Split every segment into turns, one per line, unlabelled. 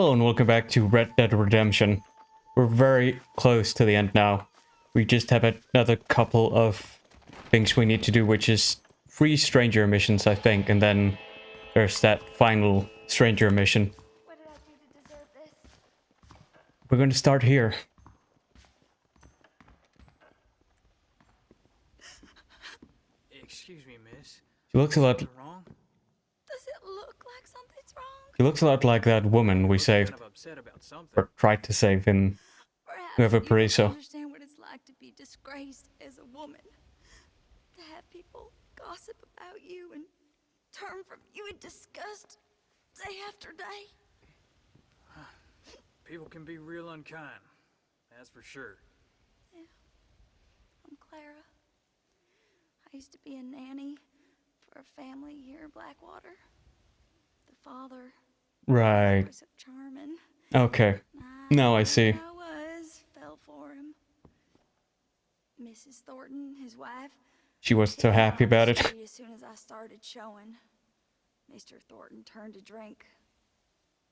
Hello and welcome back to Red Dead Redemption. We're very close to the end now. We just have another couple of things we need to do, which is 3 stranger missions, I think, and then there's that final stranger mission.
What did I do to deserve this?
We're going to start here.
Excuse me, miss.
She looks a lot.
Something wrong?
Does it look like something's wrong?
She looks a lot like that woman we saved,
Kind of upset about something.
or tried to save in
Perhaps
Nueva
you don't
Paraiso.
understand what it's like to be disgraced as a woman. To have people gossip about you and turn from you in disgust day after day.
People can be real unkind. That's for sure.
Yeah. I'm Clara. I used to be a nanny for a family here in Blackwater. The father
Right.
was so charming.
Okay. Now I see.
Fell for him. Mrs. Thornton, his wife.
She wasn't so happy about it.
As soon as I started showing, Mr. Thornton turned to drink.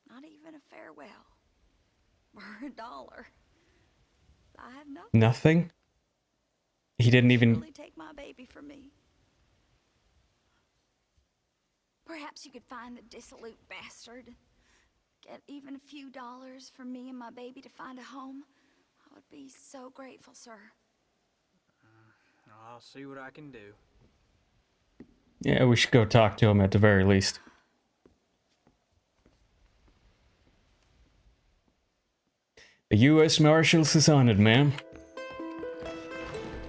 Not even a farewell. Or $1. I have no.
Nothing? He didn't even...
Really take my baby from me. Perhaps you could find the dissolute bastard. Get even a few dollars for me and my baby to find a home. I would be so grateful, sir.
I'll see what I can do.
Yeah, we should go talk to him at the very least. The U.S. Marshals is on it, man.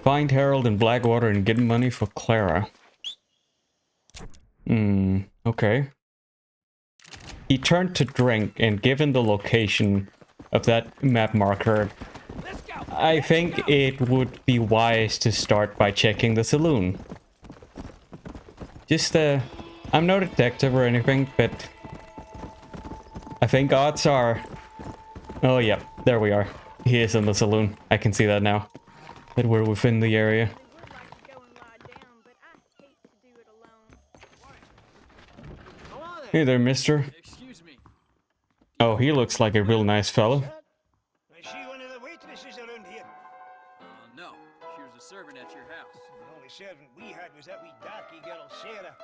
Find Harold in Blackwater and get money for Clara. Okay. He turned to drink, and given the location of that map marker, I think it would be wise to start by checking the saloon. Just, I'm no detective or anything, but I think odds are... Oh, yeah, there we are. He is in the saloon. I can see that now. That we're within the area. Hey there, mister.
Excuse me.
Oh, he looks like a real nice fellow.
Is she one of the waitresses around here?
No. She was a servant at your house.
The only servant we had was that wee darky girl, Sarah.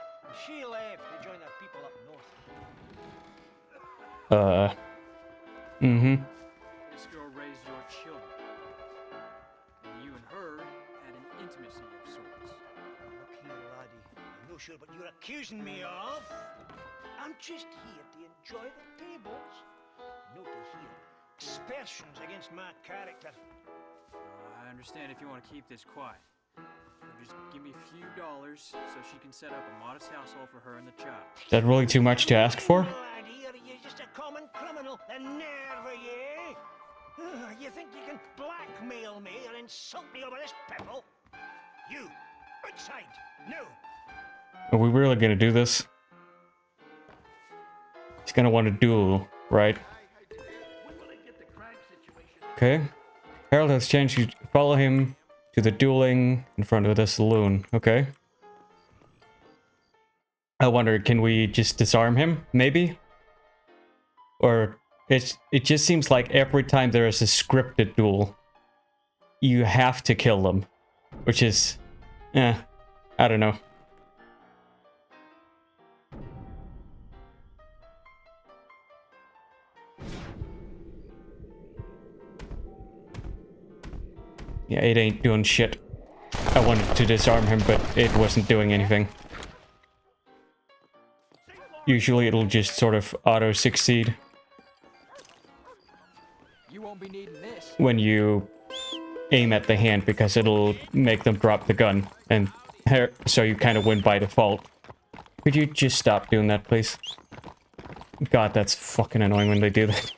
She left to join our people up north.
This girl raised your children. And you and her had an intimacy of sorts.
Look here, laddie. I'm not sure what you're accusing me of. I'm just here to enjoy the tables. No to hear aspersions against my character.
I understand if you want to keep this quiet. Just give me a few dollars so she can set up a modest household for her and the child.
Is that really too much to ask for?
Laddie, are you just a common criminal? A nerve, are you? You think you can blackmail me and insult me over this pebble? You, outside, no.
Are we really gonna do this? He's gonna want a duel, right? Okay. Harold has changed. You follow him to the dueling in front of the saloon. Okay. I wonder, can we just disarm him? Maybe? Or it just seems like every time there is a scripted duel, you have to kill them. Which is... I don't know. Yeah, it ain't doing shit. I wanted to disarm him, but it wasn't doing anything. Usually it'll just sort of auto-succeed
You won't be needing this.
when you aim at the hand, because it'll make them drop the gun, and so you kind of win by default. Could you just stop doing that, please? God, that's fucking annoying when they do that.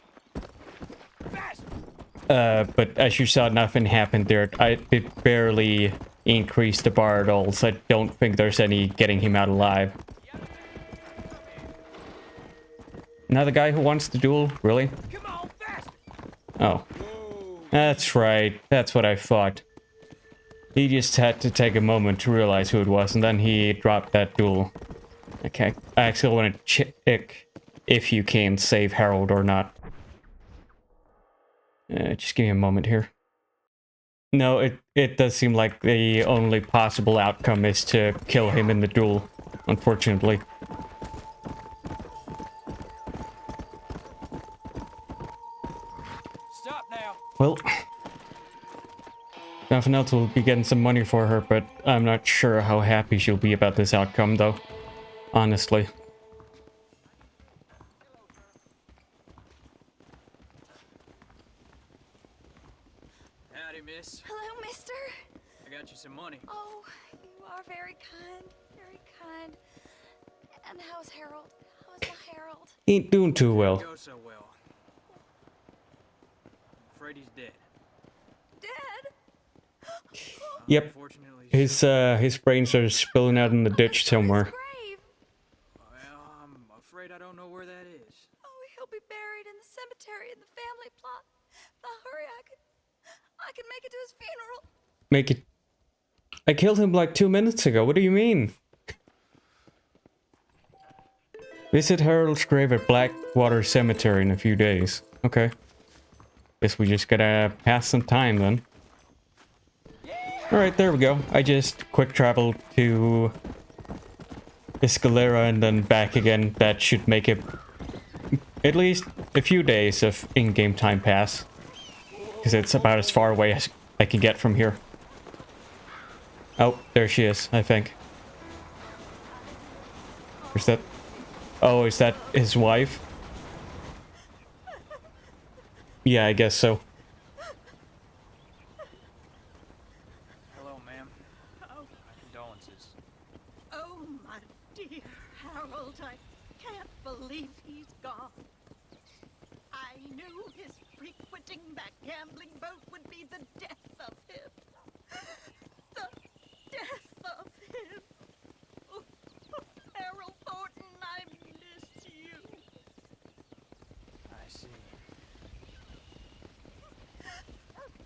But as you saw, nothing happened there. It barely increased the bar at all, so I don't think there's any getting him out alive. Another guy who wants to duel? Really? Oh. That's right. That's what I thought. He just had to take a moment to realize who it was, and then he dropped that duel. Okay. I actually want to check if you can save Harold or not. Just give me a moment here. No, it does seem like the only possible outcome is to kill him in the duel, unfortunately.
Stop now.
Well, nothing else will be getting some money for her, but I'm not sure how happy she'll be about this outcome, though. Honestly.
Howdy, miss.
Hello, mister.
I got you some money.
Oh, you are very kind, very kind. And how's Harold? How's the Harold?
Ain't doing too well.
Go so well. I'm afraid he's dead.
Dead?
Yep.
Unfortunately,
His brains are spilling out in the ditch somewhere.
Grave.
well, I'm afraid I don't know where that is.
Oh, he'll be buried in the cemetery in the family plot. Now hurry, I can make it to his funeral.
Make it... I killed him like 2 minutes ago. What do you mean? Visit Harold's grave at Blackwater Cemetery in a few days. Okay. Guess we just gotta pass some time then. Alright, there we go. I just quick traveled to Clara and then back again. That should make it at least a few days of in-game time pass. Because it's about as far away as I can get from here. Oh, there she is, I think. Is that... Oh, is that his wife? Yeah, I guess so.
Hello, ma'am. My condolences.
Oh, my dear Harold, I can't believe he's gone. I knew his frequenting that gambling boat would be the death of him. The death of him. Oh, Harold Thornton, I miss you.
I see.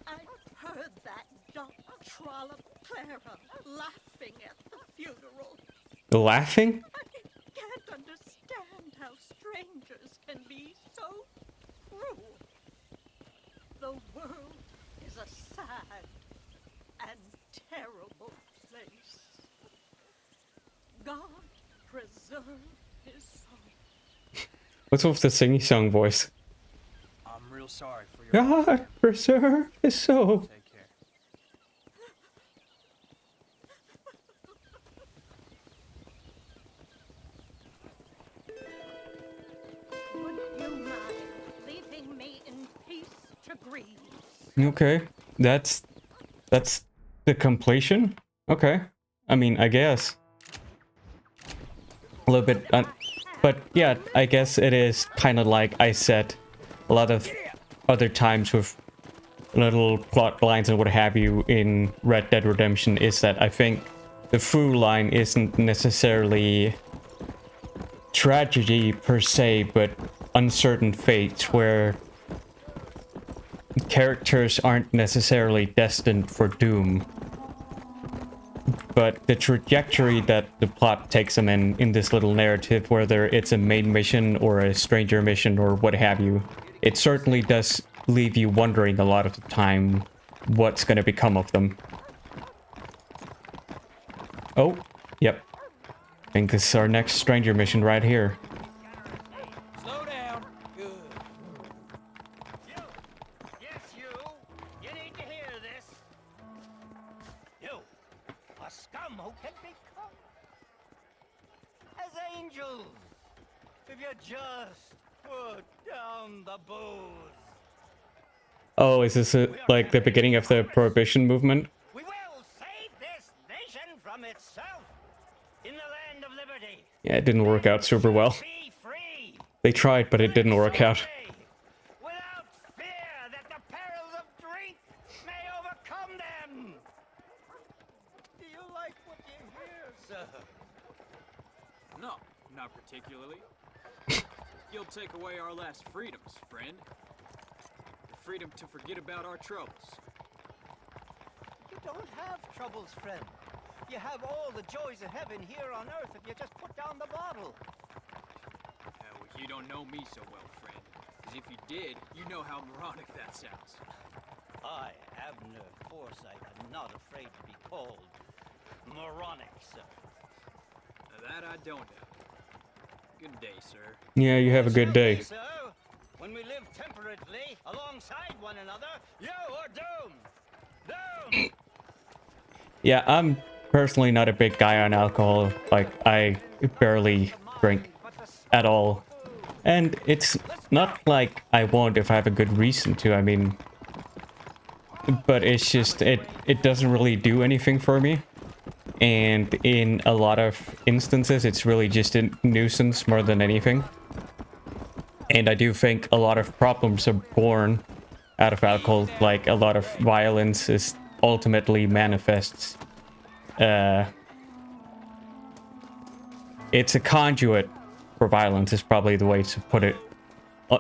I heard that Doc Trollop Clara laughing at the funeral.
Laughing?
I can't understand how strangers can be so cruel. The world is a sad and terrible place. God preserve his soul.
What's with the singy song voice?
I'm real sorry for your loss.
God preserve his soul.
Take care.
Would you mind leaving me in peace to grieve?
Okay, that's the completion. Okay, I mean, I guess a little bit, but yeah, I guess it is kind of like I said a lot of other times with little plot lines and what have you in Red Dead Redemption, is that I think the through line isn't necessarily tragedy per se, but uncertain fates where characters aren't necessarily destined for doom, but the trajectory that the plot takes them in this little narrative, whether it's a main mission or a stranger mission or what have you, it certainly does leave you wondering a lot of the time what's going to become of them. Oh, yep. I think this is our next stranger mission right here.
Slow down. Good.
You! Yes, you! You need to hear this! You! A scum who can become as angels if you just put down the booze.
Oh, is this like the beginning of the Prohibition movement?
We will save this nation from itself in the land of liberty.
Yeah, it didn't work out super well.
Be free.
They tried, but it didn't work out.
Without fear that the perils of drink may overcome them. Do you like what you hear, sir?
No, not particularly. You'll take away our last freedoms, friend. The freedom to forget about our troubles.
You don't have troubles, friend. You have all the joys of heaven here on earth if you just put down the bottle.
You don't know me so well, friend. Because if you did, you know how moronic that sounds.
I, Abner Forsyth, am not afraid to be called moronic, sir.
Now that I don't know. Good day, sir.
Yeah, you have a good day.
Sir, when we live temperately alongside one another, you are doomed. Doomed.
Yeah, I'm personally not a big guy on alcohol. Like, I barely drink at all. And it's not like I won't if I have a good reason to. I mean, but it's just, it doesn't really do anything for me. And in a lot of instances, it's really just a nuisance more than anything. And I do think a lot of problems are born out of alcohol. Like, a lot of violence is ultimately manifests. It's a conduit for violence is probably the way to put it.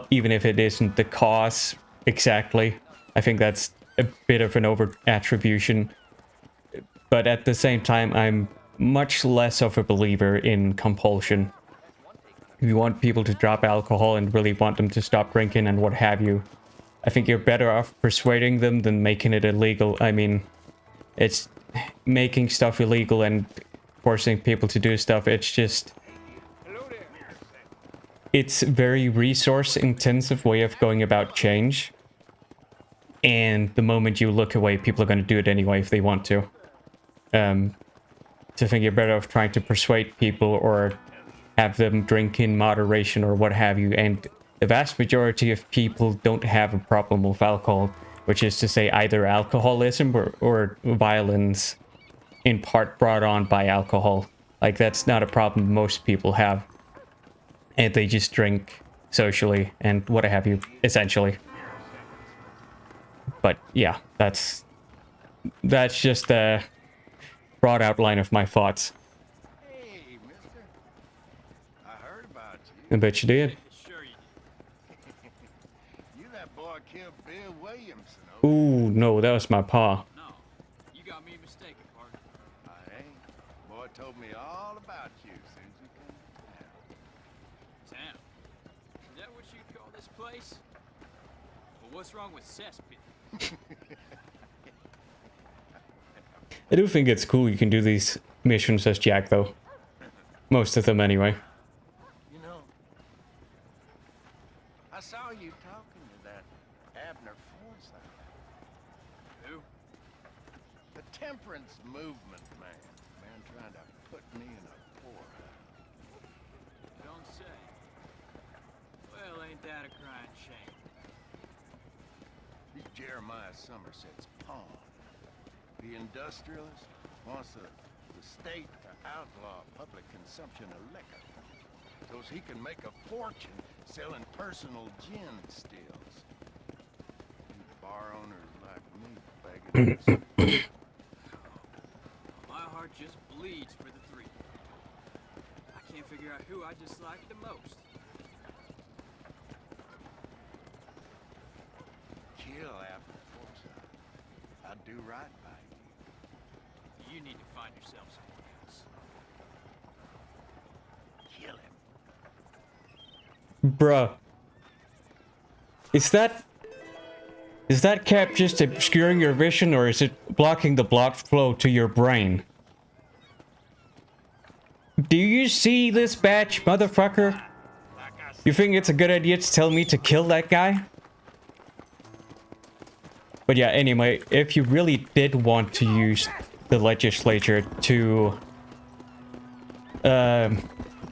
Even if it isn't the cause exactly. I think that's a bit of an over attribution. But at the same time, I'm much less of a believer in compulsion. If you want people to drop alcohol and really want them to stop drinking and what have you, I think you're better off persuading them than making it illegal. I mean, it's making stuff illegal and forcing people to do stuff. It's just... it's a very resource-intensive way of going about change. And the moment you look away, people are going to do it anyway if they want to. So I think you're better off trying to persuade people or have them drink in moderation or what have you. And the vast majority of people don't have a problem with alcohol, which is to say either alcoholism or violence in part brought on by alcohol. Like, that's not a problem most people have. And they just drink socially and what have you, essentially. But yeah, that's just a broad outline of my thoughts.
Hey, mister. I heard about you.
I bet you did.
Sure you did.
You that boy killed Bill Williamson.
Ooh, no, that was my pa.
No, you got me mistaken, partner.
I ain't. Boy told me all about you as soon as you came to town.
Town. Is that what you call this place? Well, what's wrong with cesspit?
I do think it's cool you can do these missions as Jack, though. Most of them, anyway.
You know, I saw you talking to that Abner Forsyth.
Who?
The temperance movement man. Man trying to put me in a poorhouse.
Don't say. Well, ain't that a crying shame?
He's Jeremiah Somerset's pawn. The industrialist wants the state to outlaw public consumption of liquor, so he can make a fortune selling personal gin stills. You bar owners like me begging us.
My heart just bleeds for the three. I can't figure out who I dislike the most.
Kill Abner Forsyth. I'd do right by you.
You need to find yourself somewhere else.
Kill him.
Bruh. Is that cap just obscuring your vision, or is it blocking the blood flow to your brain? Do you see this badge, motherfucker? You think it's a good idea to tell me to kill that guy? But yeah, anyway, if you really did want to use the legislature to,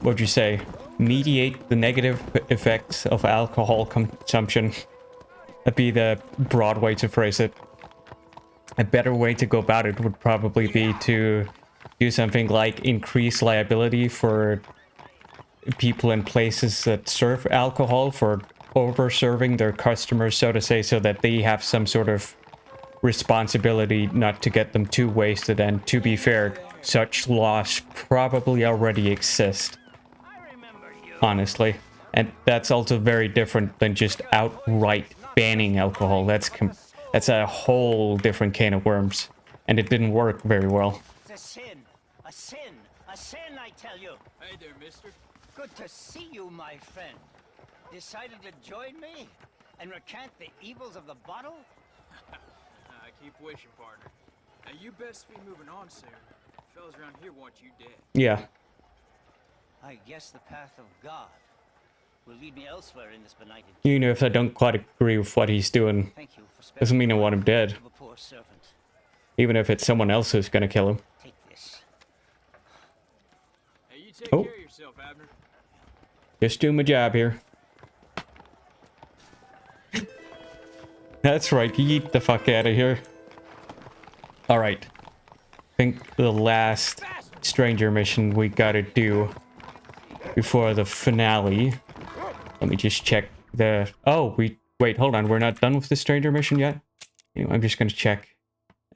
what'd you say, mediate the negative effects of alcohol consumption, that'd be the broad way to phrase it. A better way to go about it would probably be to do something like increase liability for people in places that serve alcohol for over-serving their customers, so to say, so that they have some sort of responsibility not to get them too wasted. And to be fair, such laws probably already exist, honestly. And that's also very different than just outright banning alcohol. That's a whole different can of worms, and it didn't work very well.
It's a sin. A sin. A sin, I tell you.
Hey there, mister.
Good to see you, my friend. Decided to join me? And recant the evils of the bottle?
I keep wishing, partner. Now you best be moving on soon. Fellas around here want you dead.
Yeah.
I guess the path of God will lead me elsewhere in this benighted.
Even if I don't quite agree with what he's doing,
Thank you for sparing
doesn't mean I want him dead.
of a poor servant.
Even if it's someone else who's gonna kill him.
Take this.
Hey, you take
Oh.
care of yourself, Abner.
Just do my job here. That's right, yeet the fuck out of here. Alright. I think the last stranger mission we gotta do before the finale. Let me just check the... Oh, wait, hold on. We're not done with the stranger mission yet? Anyway, I'm just gonna check.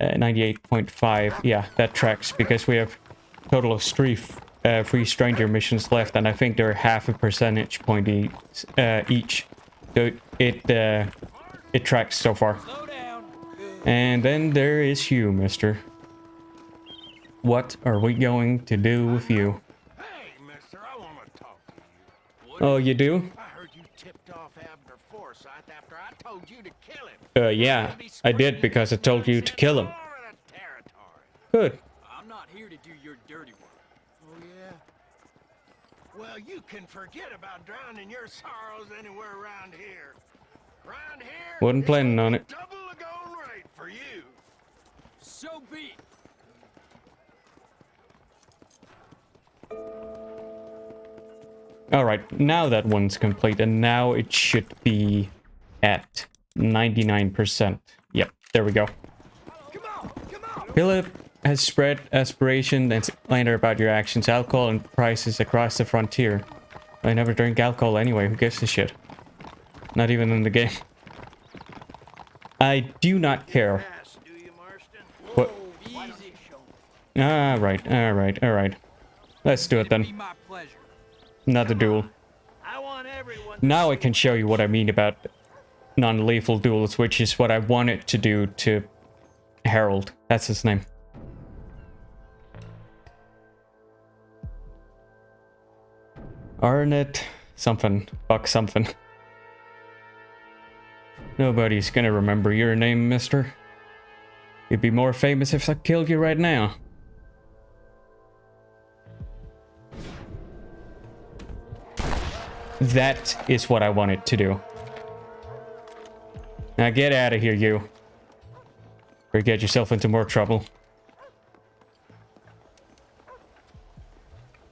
98.5. Yeah, that tracks because we have a total of three stranger missions left, and I think they're half a percentage point each. So it tracks so far.
Slow down.
And then there is you, mister. What are we going to do with you?
Hey, mister, I want to talk to you.
Oh, you do?
I heard you tipped off Abner Forsyth after I told you to kill him.
Yeah, I did because I told you to kill him.
Florida territory.
Good.
I'm not here to do your dirty work.
Oh, yeah? Well, you can forget about drowning your sorrows anywhere around here. Around here,
Wasn't planning on it.
double the going rate for you.
So be it.
Alright, now that one's complete, and now it should be at 99%. Yep, there we go. Philip has spread aspiration and slander about your actions, alcohol, and prices across the frontier. I never drink alcohol anyway, who gives a shit? Not even in the game. I do not care.
Yes, do you, Marston?
What?
Easy.
Alright. Let's do it
It'd be
then.
my pleasure.
Another duel.
I want everyone.
Now I can show you what I mean about non-lethal duels, which is what I wanted to do to Harold. That's his name. Arnett something. Buck something. Nobody's gonna remember your name, mister. You'd be more famous if I killed you right now. That is what I wanted to do. Now get out of here, you. Or get yourself into more trouble.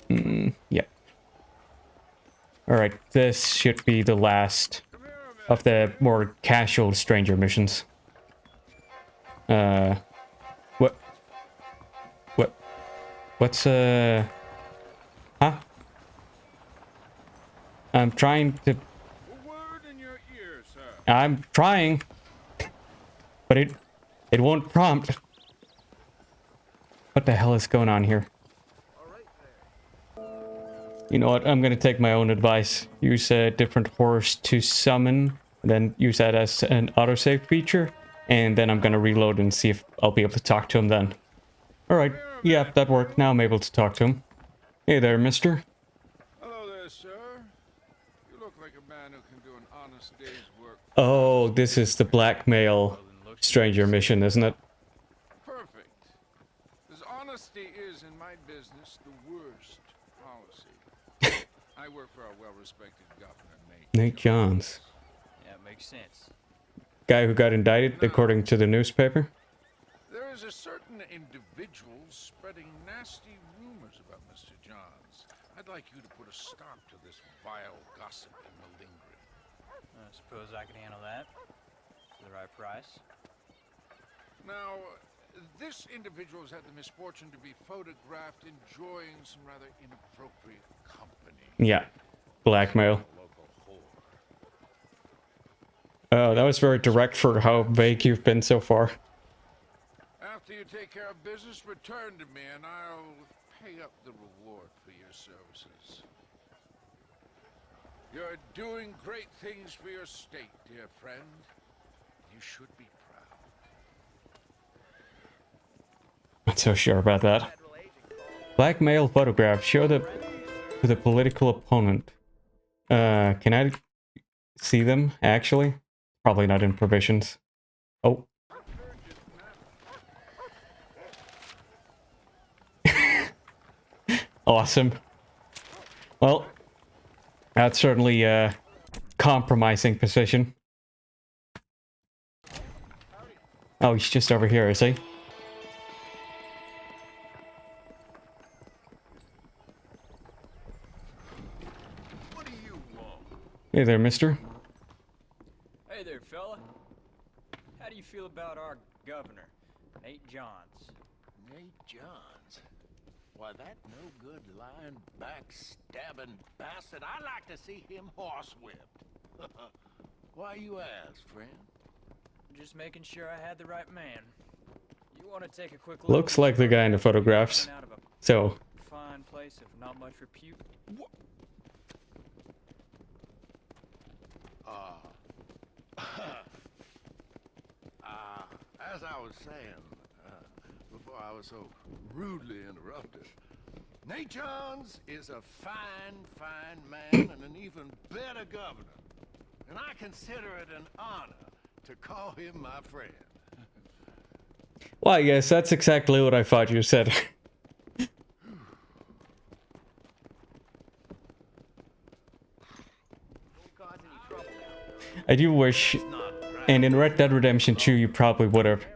Yep. Alright, this should be the last of the more casual stranger missions. What? What's, Huh? I'm trying to...
A word in your ear, sir.
I'm trying. But it won't prompt. What the hell is going on here? You know what? I'm gonna take my own advice. Use a different horse to summon, then use that as an autosave feature, and then I'm gonna reload and see if I'll be able to talk to him then. Alright, yeah, that worked. Now I'm able to talk to him. Hey there, mister.
Hello there, sir. You look like a man who can do an honest day's work.
Oh, this is the Blackmail stranger mission, isn't it?
Perfect. As honesty is in my business the worst policy. I work for a well-respected governor,
Nate Johns.
Yeah, it makes sense.
Guy who got indicted, according to the newspaper.
There is a certain individual spreading nasty rumors about Mr. Johns. I'd like you to put a stop to this vile gossip and malingering.
I suppose I can handle that. For the right price.
Now, this individual has had the misfortune to be photographed enjoying some rather inappropriate company.
Yeah. Blackmail.
A local whore.
Oh, that was very direct for how vague you've been so far.
After you take care of business, return to me and I'll pay up the reward for your services. You're doing great things for your state, dear friend. You should be proud.
Not so sure about that. Blackmail photograph. Show the to the political opponent. Can I see them, actually. Probably not in provisions. Oh. Awesome. Well, that's certainly a compromising position. Oh, he's just over here, is he?
What do you want?
Hey there, mister.
Hey there, fella. How do you feel about our governor, Nate Johns?
Nate Johns. Why, that no-good, lying, backstabbing bastard. I'd like to see him horsewhipped. Why you ask, friend?
Just making sure I had the right man. You want to take a quick look?
Looks like the guy in the photographs.
Out of a
So,
fine place of not much repute.
As I was saying, before I was so rudely interrupted, Nate Johns is a fine, fine man and an even better governor. And I consider it an honor to call him my friend.
well, yes, that's exactly what I thought you said. I do wish, and in Red Dead Redemption 2, you probably would have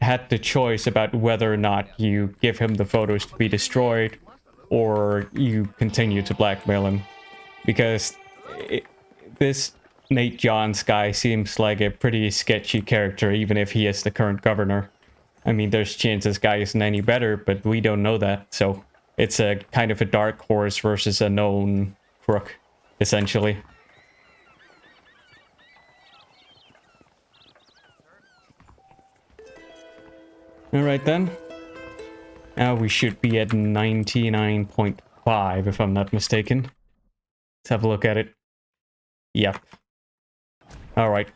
had the choice about whether or not you give him the photos to be destroyed, or you continue to blackmail him. Because this Nate Johns guy seems like a pretty sketchy character, even if he is the current governor. I mean, there's chances guy isn't any better, but we don't know that, so it's a kind of a dark horse versus a known crook, essentially. Alright then. Now we should be at 99.5 if I'm not mistaken. Let's have a look at it. Yep. Alright.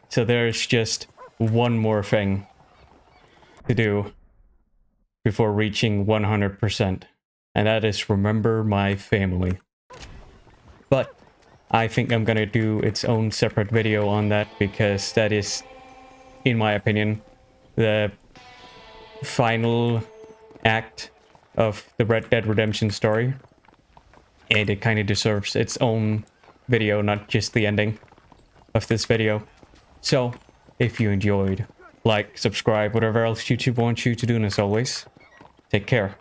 So there's just one more thing to do before reaching 100%. And that is remember my family. But I think I'm gonna do its own separate video on that because that is, in my opinion, the final act of the Red Dead Redemption story. And it kind of deserves its own video, not just the ending of this video. So, if you enjoyed, like, subscribe, whatever else YouTube wants you to do, and as always, take care.